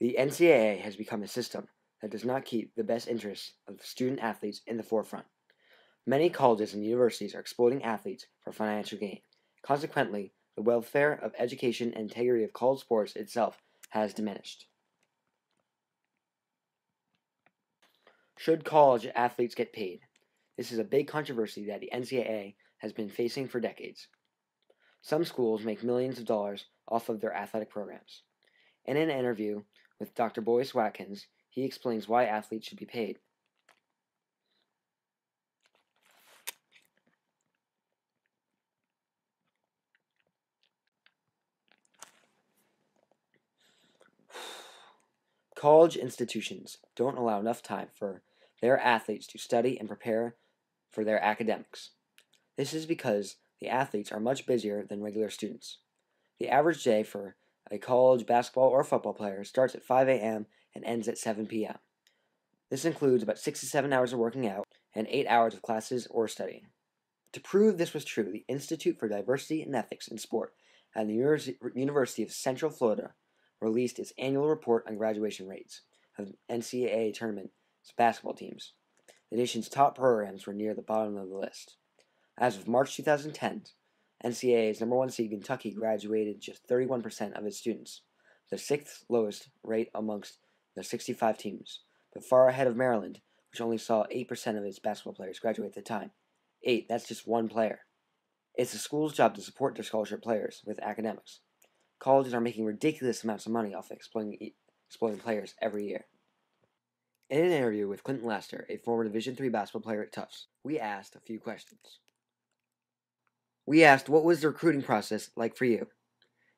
The NCAA has become a system that does not keep the best interests of student athletes in the forefront. Many colleges and universities are exploiting athletes for financial gain. Consequently, the welfare of education and integrity of college sports itself has diminished. Should college athletes get paid? This is a big controversy that the NCAA has been facing for decades. Some schools make millions of dollars off of their athletic programs. In an interview with Dr. Boyce Watkins, he explains why athletes should be paid. College institutions don't allow enough time for their athletes to study and prepare for their academics. This is because the athletes are much busier than regular students. The average day for a college basketball or football player starts at 5 a.m. and ends at 7 p.m. This includes about 6 to 7 hours of working out and 8 hours of classes or studying. To prove this was true, the Institute for Diversity and Ethics in Sport at the University of Central Florida released its annual report on graduation rates of NCAA tournament basketball teams. The nation's top programs were near the bottom of the list. As of March 2010, NCAA's number one seed Kentucky graduated just 31% of its students, the sixth lowest rate amongst the 65 teams, but far ahead of Maryland, which only saw 8% of its basketball players graduate at the time. 8, that's just one player. It's the school's job to support their scholarship players with academics. Colleges are making ridiculous amounts of money off exploiting players every year. In an interview with Clinton Lester, a former Division III basketball player at Tufts, we asked a few questions. We asked what was the recruiting process like for you.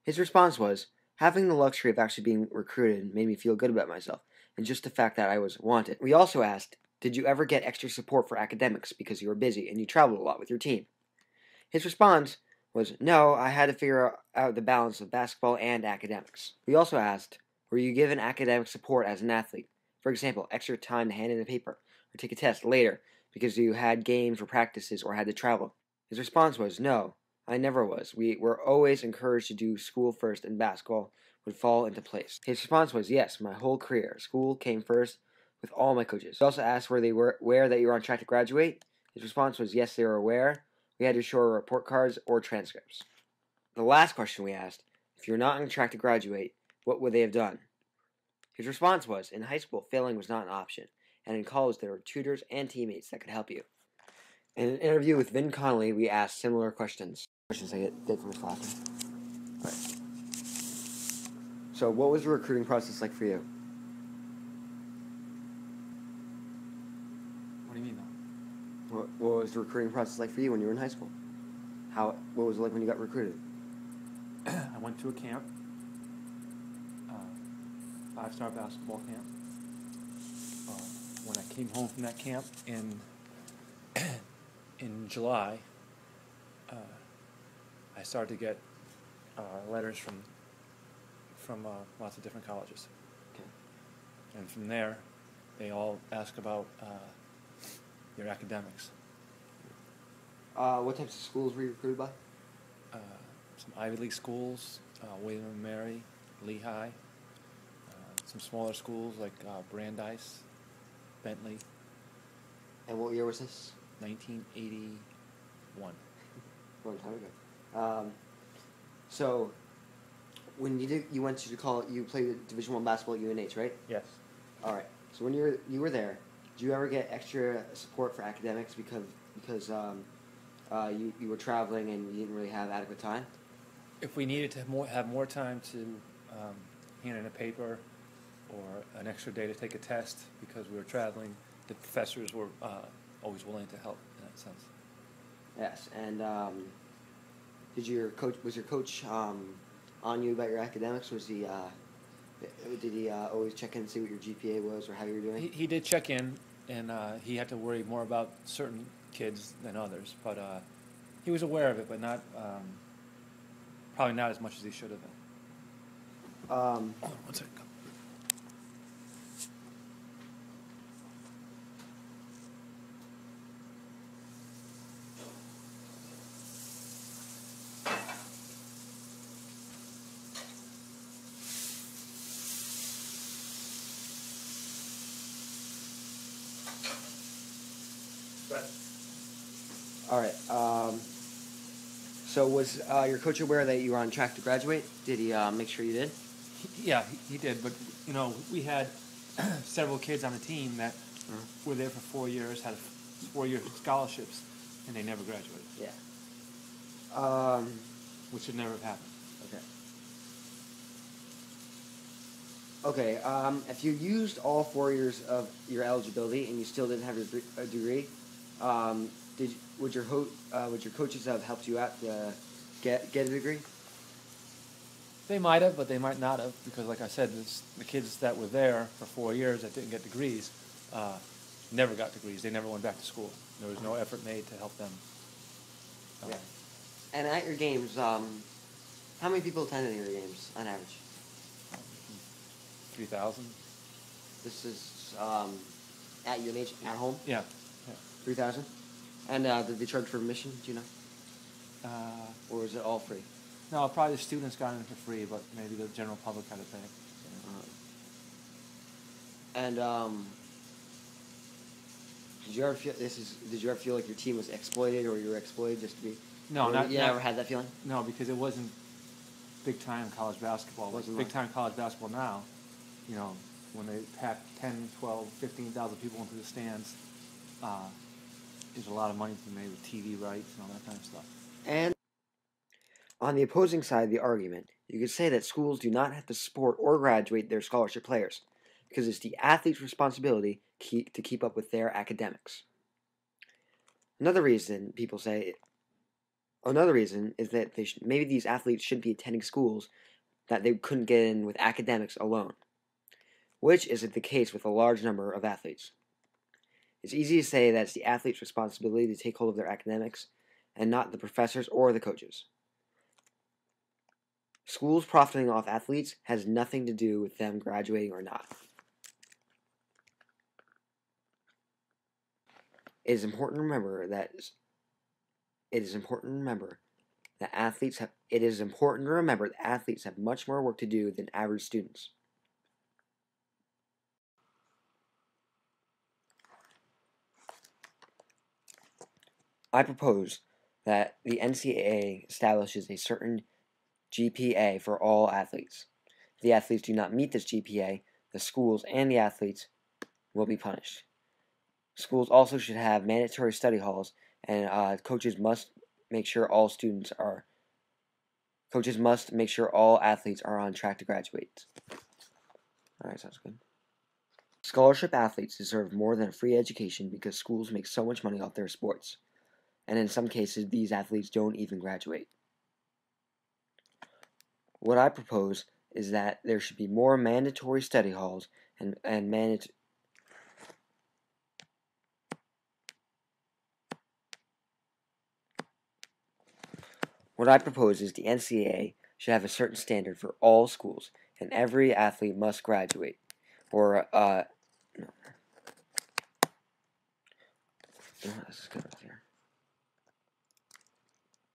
His response was, having the luxury of actually being recruited made me feel good about myself, and just the fact that I was wanted. We also asked, did you ever get extra support for academics because you were busy and you traveled a lot with your team? His response was, no, I had to figure out the balance of basketball and academics. We also asked, were you given academic support as an athlete? For example, extra time to hand in a paper or take a test later because you had games or practices or had to travel. His response was, no, I never was. We were always encouraged to do school first and basketball would fall into place. His response was, yes, my whole career. School came first with all my coaches. We also asked where they were aware that you were on track to graduate. His response was, yes, they were aware. We had to show our report cards or transcripts. The last question we asked, if you're not on track to graduate, what would they have done? His response was, in high school, failing was not an option, and in college there were tutors and teammates that could help you. In an interview with Vin Connolly, we asked similar questions. Questions I did from his classroom. All right. So, what was the recruiting process like for you? What do you mean, though? What was the recruiting process like for you when you were in high school? What was it like when you got recruited? I went to a camp, 5-star basketball camp. When I came home from that camp in July, I started to get letters from lots of different colleges. Okay. And from there, they all ask about your academics. What types of schools were you recruited by? Some Ivy League schools, William & Mary, Lehigh, some smaller schools like Brandeis, Bentley. And what year was this? 1981. A long time ago. So, when you went to college, you played Division I basketball at UNH, right? Yes. All right. So when you were there, did you ever get extra support for academics because you were traveling and you didn't really have adequate time? If we needed to have more time to hand in a paper or an extra day to take a test because we were traveling, the professors were always willing to help in that sense. Yes. And was your coach on you about your academics? Did he always check in and see what your GPA was or how you were doing? He did check in, and he had to worry more about certain kids than others, but he was aware of it, but not probably not as much as he should have been. Hold on one second. But All right. So was your coach aware that you were on track to graduate? Did he make sure you did? yeah, he did. But we had several kids on the team that were there for 4 years, had 4-year scholarships, and they never graduated, Yeah. which should never have happened. Okay. Okay. If you used all 4 years of your eligibility and you still didn't have a degree, would your coaches have helped you out to get a degree? They might have, but they might not have, because, like I said, the kids that were there for 4 years that didn't get degrees never got degrees. They never went back to school. There was no effort made to help them. Yeah. And at your games, how many people attended your games on average? 3,000. This is at UNH at home. Yeah. 3,000. And did they charge for admission? Do you know? Or was it all free? No, probably the students got in for free, but maybe the general public had to pay. And did you ever feel like your team was exploited, or you were exploited just to be? No, you never had that feeling. No, because it wasn't big time college basketball. Wasn't big time college basketball now. When they pack 10, 12, 15,000 people into the stands, there's a lot of money to be made with TV rights and all that kind of stuff. And on the opposing side of the argument, you could say that schools do not have to support or graduate their scholarship players, because it's the athlete's responsibility to keep up with their academics. Another reason is that maybe these athletes shouldn't be attending schools that they couldn't get in with academics alone, which isn't the case with a large number of athletes. It's easy to say that it's the athlete's responsibility to take hold of their academics, and not the professors or the coaches. Schools profiting off athletes has nothing to do with them graduating or not. It is important to remember that athletes have much more work to do than average students. I propose that the NCAA establishes a certain GPA for all athletes. If the athletes do not meet this GPA, the schools and the athletes will be punished. Schools also should have mandatory study halls, and coaches must make sure all athletes are on track to graduate. Alright, sounds good. Scholarship athletes deserve more than a free education because schools make so much money off their sports. And in some cases, these athletes don't even graduate. What I propose is that there should be more mandatory study halls What I propose is the NCAA should have a certain standard for all schools, and every athlete must graduate. Or, no. This is good right here.